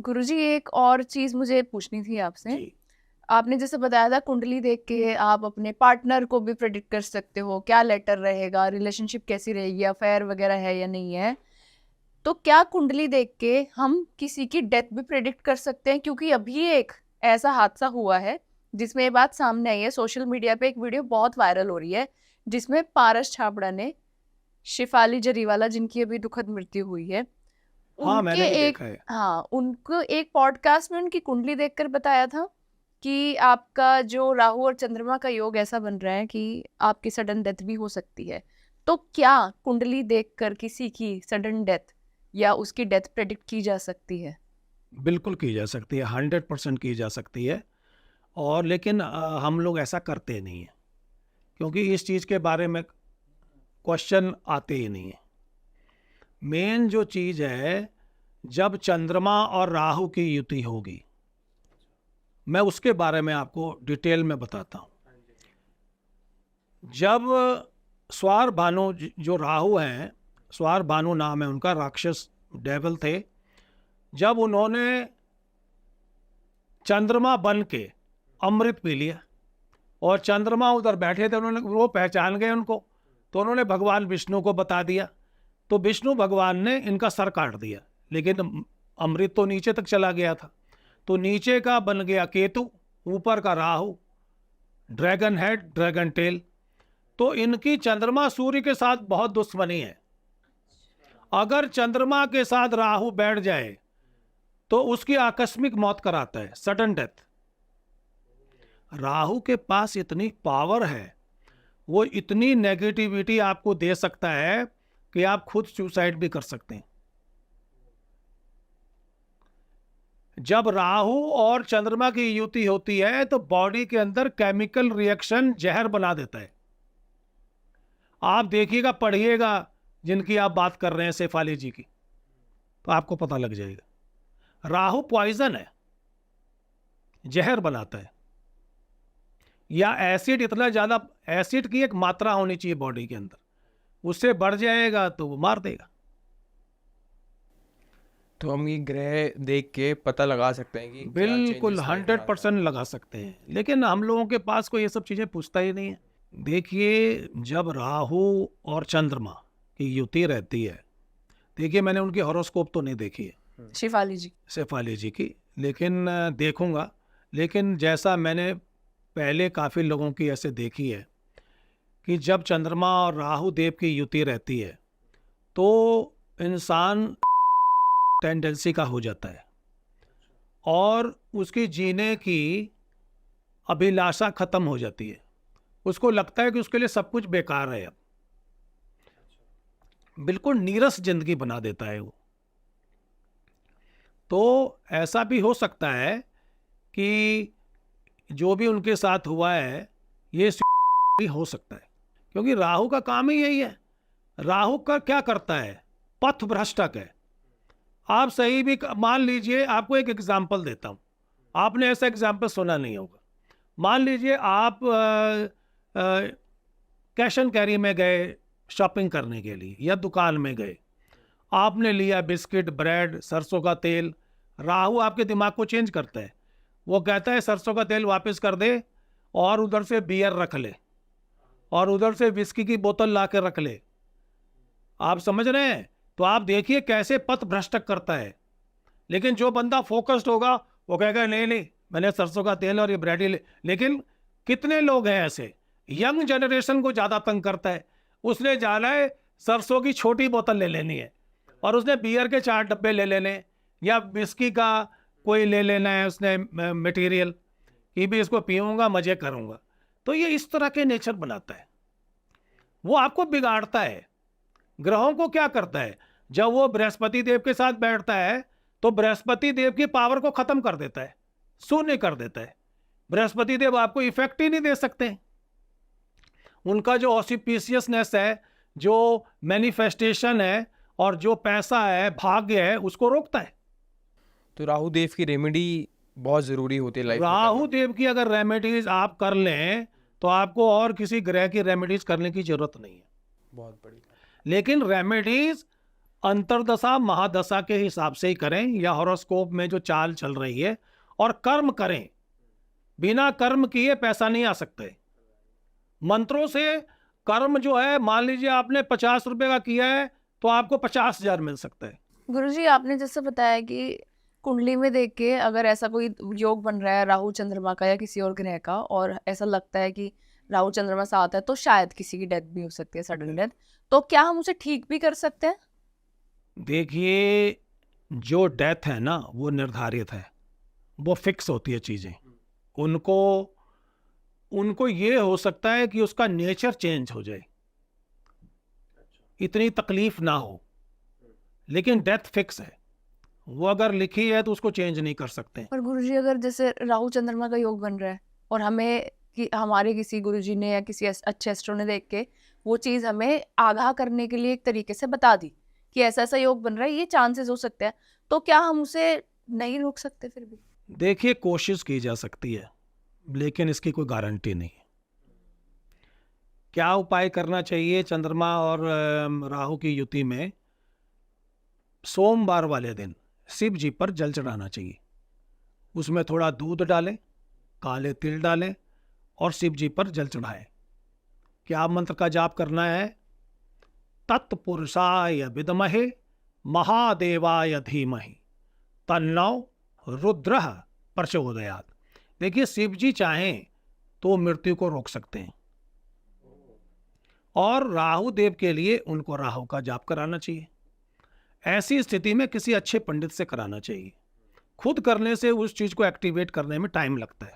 गुरुजी एक और चीज मुझे पूछनी थी आपसे। जी। आपने जैसे बताया था कुंडली देख के आप अपने पार्टनर को भी प्रेडिक्ट कर सकते हो, क्या लेटर रहेगा, रिलेशनशिप कैसी रहेगी, अफेयर वगैरह है या नहीं है। तो क्या कुंडली देख के हम किसी की डेथ भी प्रेडिक्ट कर सकते हैं? क्योंकि अभी एक ऐसा हादसा हुआ है जिसमें ये बात सामने आई है। सोशल मीडिया पे एक वीडियो बहुत वायरल हो रही है जिसमें पारस छाबड़ा ने शिफाली जरीवाला, जिनकी अभी दुखद मृत्यु हुई है, हाँ, उनके मैंने भी एक देखा है। हाँ, उनको एक पॉडकास्ट में उनकी कुंडली देखकर बताया था कि आपका जो राहु और चंद्रमा का योग ऐसा बन रहा है कि आपकी सडन डेथ भी हो सकती है। तो क्या कुंडली देखकर किसी की सडन डेथ या उसकी डेथ प्रेडिक्ट की जा सकती है? बिल्कुल की जा सकती है, 100% की जा सकती है। और लेकिन हम लोग ऐसा करते नहीं हैं, क्योंकि इस चीज़ के बारे में क्वेश्चन आते ही नहीं है। मेन जो चीज़ है, जब चंद्रमा और राहु की युति होगी, मैं उसके बारे में आपको डिटेल में बताता हूँ। जब स्वार भानु जो राहु हैं, स्वार भानु नाम है उनका, राक्षस डेवल थे, जब उन्होंने चंद्रमा बन के अमृत पी लिया और चंद्रमा उधर बैठे थे, उन्होंने वो पहचान गए उनको, तो उन्होंने भगवान विष्णु को बता दिया। तो विष्णु भगवान ने इनका सर काट दिया, लेकिन अमृत तो नीचे तक चला गया था। तो नीचे का बन गया केतु, ऊपर का Rahu, dragon head, dragon tell. तो इनकी चंद्रमा सूर्य के साथ बहुत दुश्मनी है। अगर चंद्रमा के साथ राहु बैठ जाए तो उसकी आकस्मिक मौत कराता है, सडन डेथ। राहु के पास इतनी पावर है, वो इतनी नेगेटिविटी आपको दे सकता है कि आप खुद सुसाइड भी कर सकते हैं। जब राहु और चंद्रमा की युति होती है तो बॉडी के अंदर केमिकल रिएक्शन जहर बना देता है। आप देखिएगा, पढ़िएगा, जिनकी आप बात कर रहे हैं शेफाली जी की, तो आपको पता लग जाएगा। राहु पॉइजन है, जहर बनाता है। या एसिड, इतना ज्यादा एसिड की एक मात्रा होनी चाहिए बॉडी के अंदर, उससे बढ़ जाएगा तो वो मार देगा। तो हम ये ग्रह देख के पता लगा सकते हैं कि क्या बिल्कुल चेंजेस लाइफ में आ रहे 100% लगा सकते हैं, लेकिन हम लोगों के पास कोई ये सब चीजें पूछता ही नहीं है। देखिए, जब राहु और चंद्रमा की युति रहती है, देखिए मैंने उनकी हॉरोस्कोप तो नहीं देखी है शिफाली जी। शेफाली जी की, लेकिन देखूंगा। लेकिन जैसा मैंने पहले काफ़ी लोगों की ऐसे देखी है कि जब चंद्रमा और राहु देव की युति रहती है तो इंसान टेंडेंसी का हो जाता है और उसकी जीने की अभिलाषा खत्म हो जाती है। उसको लगता है कि उसके लिए सब कुछ बेकार है। अब बिल्कुल नीरस जिंदगी बना देता है वो। तो ऐसा भी हो सकता है कि जो भी उनके साथ हुआ है ये भी हो सकता है, क्योंकि राहु का काम ही यही है। राहु का क्या करता है, पथ भ्रष्टक है। आप सही भी मान लीजिए, आपको एक एग्जाम्पल देता हूं, आपने ऐसा एग्जाम्पल सुना नहीं होगा। मान लीजिए आप कैश एंड कैरी में गए शॉपिंग करने के लिए या दुकान में गए, आपने लिया बिस्किट, ब्रेड, सरसों का तेल। राहु आपके दिमाग को चेंज करता है, वो कहता है सरसों का तेल वापस कर दे और उधर से बियर रख ले और उधर से विस्की की बोतल ला के रख ले। आप समझ रहे हैं? तो आप देखिए कैसे पथ भ्रष्टक करता है। लेकिन जो बंदा फोकस्ड होगा वो कहेगा नहीं नहीं, मैंने सरसों का तेल और ये ब्रेड ही ले। लेकिन कितने लोग हैं ऐसे, यंग जनरेशन को ज्यादा तंग करता है। उसने जाना है सरसों की छोटी बोतल ले लेनी है और उसने बियर के 4 डब्बे ले लेने या विस्की का कोई ले लेना है उसने मटेरियल कि भी इसको पीऊंगा, मजे करूंगा। तो ये इस तरह के नेचर बनाता है, वो आपको बिगाड़ता है। ग्रहों को क्या करता है, जब वो बृहस्पति देव के साथ बैठता है तो बृहस्पति देव की पावर को खत्म कर देता है, शून्य कर देता है। बृहस्पति देव आपको इफेक्ट ही नहीं दे सकते। उनका जो ऑसिपिशियसनेस है, जो मैनिफेस्टेशन है और जो पैसा है, भाग्य है, उसको रोकता है। तो राहु देव की रेमेडी बहुत जरूरी होती है लाइफ में राहु करना। देव की अगर रेमेडीज आप कर लें तो आपको और किसी ग्रह की रेमेडीज करने की जरूरत नहीं है। बहुत बड़ी। लेकिन रेमेडीज अंतर्दशा महादशा के हिसाब से ही करें या हॉरोस्कोप में जो चाल चल रही है, और कर्म करें। बिना कर्म किए पैसा नहीं आ सकता है। मंत्रों से कर्म जो है, मान लीजिए आपने 50 रुपए का किया है तो आपको 50,000 मिल सकता है। गुरुजी, आपने जैसे बताया कि कुंडली में देख के अगर ऐसा कोई योग बन रहा है राहु चंद्रमा का या किसी और ग्रह का, और ऐसा लगता है कि राहु चंद्रमा साथ है, तो शायद किसी की डेथ भी हो सकती है, सडन डेथ, तो क्या हम उसे ठीक भी कर सकते हैं? देखिए, जो डेथ है ना वो निर्धारित है, वो फिक्स होती है चीजें। उनको ये हो सकता है कि उसका नेचर चेंज हो जाए, इतनी तकलीफ ना हो, लेकिन डेथ फिक्स है। वो अगर लिखी है तो उसको चेंज नहीं कर सकते। पर गुरुजी, अगर जैसे राहु चंद्रमा का योग बन रहा है और हमें कि हमारे किसी गुरुजी ने या किसी अच्छे एस्ट्रो ने देख के वो चीज हमें आगाह करने के लिए एक तरीके से बता दी कि ऐसा ऐसा योग बन रहा है, ये चांसेस हो सकते हैं, तो क्या हम उसे नहीं रोक सकते फिर भी? देखिए, कोशिश की जा सकती है, लेकिन इसकी कोई गारंटी नहीं है। क्या उपाय करना चाहिए? चंद्रमा और राहु की युति में सोमवार वाले दिन शिव जी पर जल चढ़ाना चाहिए। उसमें थोड़ा दूध डालें, काले तिल डालें और शिव जी पर जल चढ़ाएं। क्या मंत्र का जाप करना है? तत्पुरुषाय विद्महे महादेवाय धीमहि तन्नो रुद्रः प्रचोदयात्। देखिए, शिव जी चाहें तो मृत्यु को रोक सकते हैं, और राहु देव के लिए उनको राहु का जाप कराना चाहिए। ऐसी स्थिति में किसी अच्छे पंडित से कराना चाहिए। खुद करने से उस चीज को एक्टिवेट करने में टाइम लगता है।